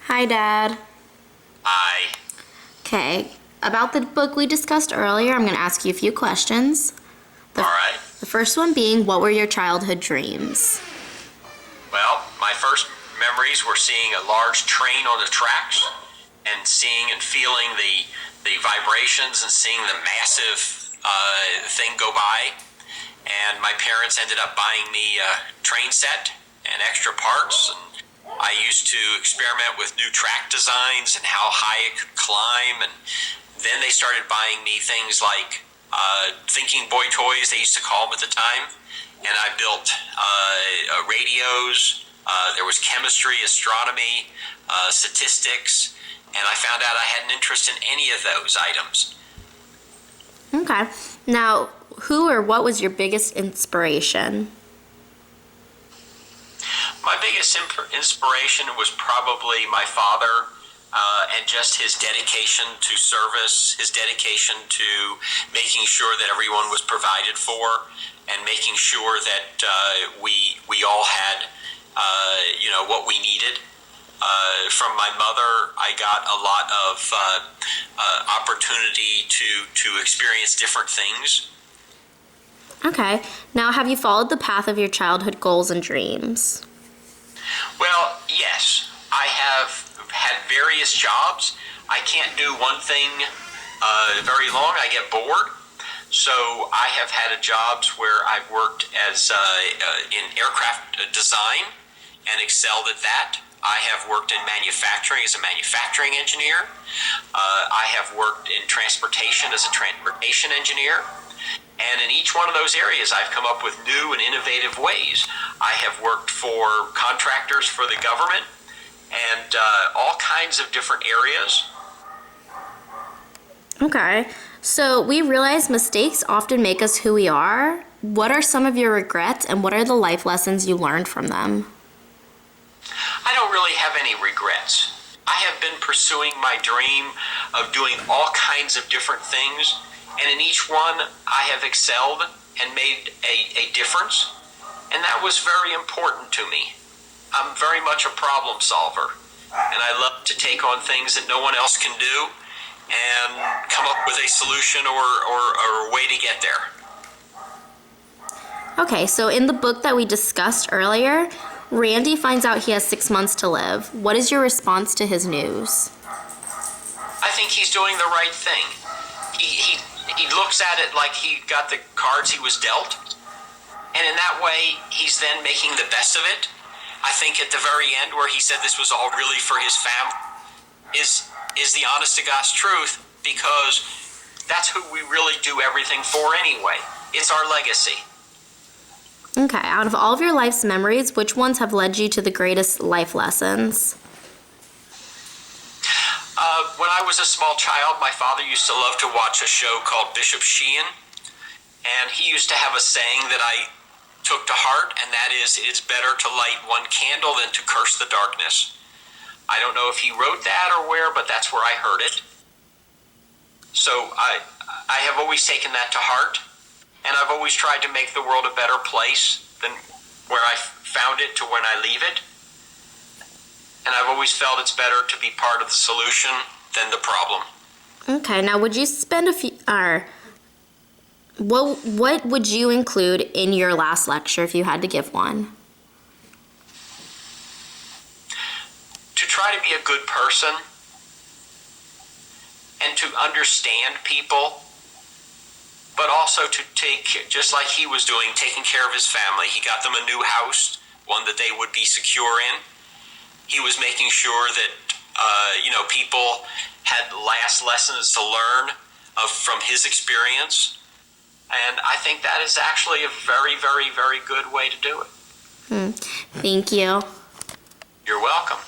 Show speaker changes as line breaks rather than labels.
Hi, Dad.
I.
Okay, about the book we discussed earlier, I'm going to ask you a few questions.
All right.
The first one being, what were your childhood dreams?
Well, my first memories were seeing a large train on the tracks and seeing and feeling the vibrations and seeing the massive thing go by. And my parents ended up buying me a train set and extra parts. And I used to experiment with new track designs and how high it could climb. And then they started buying me things like thinking boy toys, they used to call them at the time. And I built radios. There was chemistry, astronomy, statistics, and I found out I had an interest in any of those items.
Okay. Now, who or what was your biggest inspiration?
My biggest inspiration was probably my father and just his dedication to service, his dedication to making sure that everyone was provided for, and making sure that we all had what we needed. From my mother, I got a lot of opportunity to experience different things.
Okay. Now, have you followed the path of your childhood goals and dreams?
Well, yes. I have had various jobs. I can't do one thing very long. I get bored. So I have had jobs where I've worked as in aircraft design and excelled at that. I have worked in manufacturing as a manufacturing engineer. I have worked in transportation as a transportation engineer. And in each one of those areas, I've come up with new and innovative ways. I have worked for contractors for the government and all kinds of different areas.
Okay. So we realize mistakes often make us who we are. What are some of your regrets, and what are the life lessons you learned from them?
I don't really have any regrets. I have been pursuing my dream of doing all kinds of different things, and in each one I have excelled and made a difference, and that was very important to me. I'm very much a problem solver, and I love to take on things that no one else can do and come up with a solution or a way to get there.
Okay, so in the book that we discussed earlier, Randy finds out he has 6 months to live. What is your response to his news?
I think he's doing the right thing. He looks at it like he got the cards he was dealt, and in that way, he's then making the best of it. I think at the very end, where he said this was all really for his family, is the honest to God's truth, because that's who we really do everything for anyway. It's our legacy.
Okay, out of all of your life's memories, which ones have led you to the greatest life lessons?
When I was a small child, my father used to love to watch a show called Bishop Sheehan, and he used to have a saying that I took to heart, and that is, it's better to light one candle than to curse the darkness. I don't know if he wrote that or where, but that's where I heard it. So I have always taken that to heart, and I've always tried to make the world a better place than where I found it to when I leave it. And I've always felt it's better to be part of the solution than the problem.
Okay, now would you spend a few, what would you include in your last lecture if you had to give one?
To try to be a good person and to understand people, but also to take, just like he was doing, taking care of his family. He got them a new house, one that they would be secure in. He was making sure that people had last lessons to learn from his experience. And I think that is actually a very, very, very good way to do it.
Thank you.
You're welcome.